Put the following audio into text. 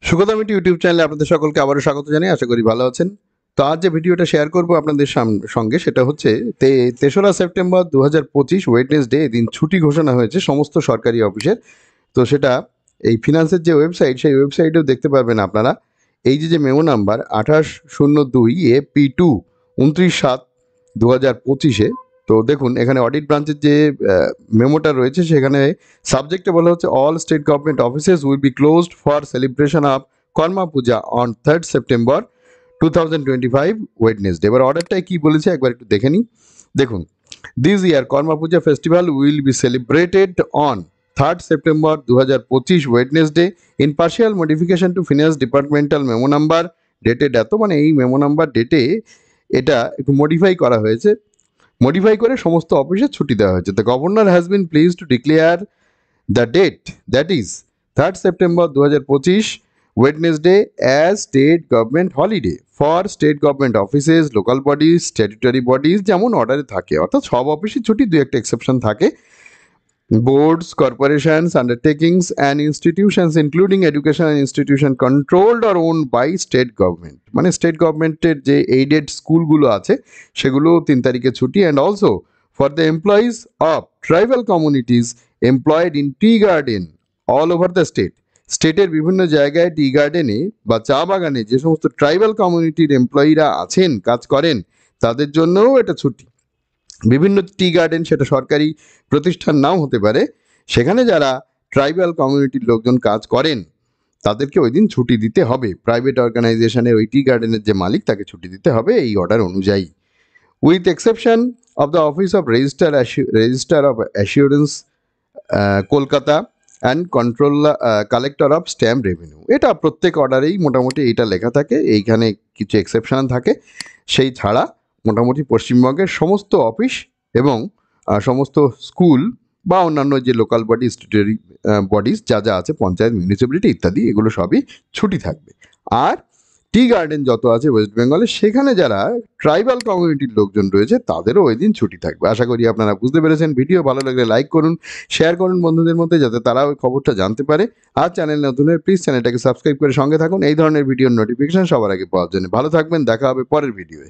সুগদামিটি YouTube চ্যানেলে আপনাদের সকলকে আবারও স্বাগত জানাই। আশা করি ভালো আছেন। তো আজ যে ভিডিওটা শেয়ার করব আপনাদের সঙ্গে সেটা হচ্ছে 3রা সেপ্টেম্বর 2025 ওয়েডনেসডে দিন ছুটি ঘোষণা হয়েছে সমস্ত সরকারি অফিসের। তো সেটা এই ফিনান্সের যে ওয়েবসাইট সেই ওয়েবসাইটেও দেখতে পারবেন আপনারা। এই যে মেমো নাম্বার 2802 AP2 29/7/2025-এ। তো দেখুন এখানে অডিট ব্রাঞ্চের যে মেমোটা রয়েছে সেখানে সাবজেক্টে বলা হচ্ছে all state government offices will be closed for celebration of Karma Puja on 3rd September 2025 Wednesday. এবার অর্ডারটায় কী বলেছে একবার একটু দেখে নিই। দেখুন, this year Karma Puja festival will be celebrated on 3rd September 2025 Wednesday in partial modification to finance departmental memo number dated এত, মানে এই মেমো নাম্বার ডেটে এটা একটু মডিফাই করা হয়েছে। মডিফাই করে সমস্ত অফিসে ছুটি দেওয়া হয়েছে। The governor has been please to declare the date that is 3rd September 2025 Wednesday as state government holiday for state government offices, local bodies, statutory bodies, যেমন অর্ডারে থাকে। অর্থাৎ সব অফিসে ছুটি, দু একটা এক্সেপশন থাকে। boards, corporations, undertakings and institutions including educational institution controlled or owned by state government, মানে স্টেট গভর্নমেন্টের যে এইডেড স্কুলগুলো আছে সেগুলো 3 তারিখে ছুটি। And also for the employees of tribal communities employed in tea garden all over the state, স্টেটের বিভিন্ন জায়গায় টি গার্ডেনে বা চা বাগানে যে সমস্ত ট্রাইবাল কমিউনিটির এমপ্লয়িরা আছেন, কাজ করেন, তাদের জন্যও এটা ছুটি। বিভিন্ন টি গার্ডেন সেটা সরকারি প্রতিষ্ঠান নাও হতে পারে, সেখানে যারা ট্রাইবাল কমিউনিটির লোকজন কাজ করেন তাদেরকে ওই দিন ছুটি দিতে হবে। প্রাইভেট অর্গানাইজেশনের ওই টি গার্ডেনের যে মালিক তাকে ছুটি দিতে হবে এই অর্ডার অনুযায়ী, with exception of the office of register of assurance Kolkata and collector of stamp revenue. এটা প্রত্যেক অর্ডারেই মোটামুটি এইটা লেখা থাকে, এইখানে কিছু এক্সেপশন থাকে। সেই ছাড়া মোটামুটি পশ্চিমবঙ্গের সমস্ত অফিস এবং সমস্ত স্কুল বা অন্যান্য যে লোকাল বডি, স্ট্যাটুটরি বডিজ যা যা আছে, পঞ্চায়েত, মিউনিসিপ্যালিটি ইত্যাদি, এগুলো সবই ছুটি থাকবে। আর টি গার্ডেন যত আছে ওয়েস্ট বেঙ্গলে, সেখানে যারা ট্রাইবাল কমিউনিটির লোকজন রয়েছে তাদেরও ওই দিন ছুটি থাকবে। আশা করি আপনারা বুঝতে পেরেছেন। ভিডিও ভালো লাগলে লাইক করুন, শেয়ার করুন বন্ধুদের মধ্যে, যাতে তারা ওই খবরটা জানতে পারে। আর চ্যানেল নতুন হলে প্লিজ চ্যানেলটাকে সাবস্ক্রাইব করে সঙ্গে থাকুন এই ধরনের ভিডিওর নোটিফিকেশন সবার আগে পাওয়ার জন্য। ভালো থাকবেন, দেখা হবে পরের ভিডিওয়ে।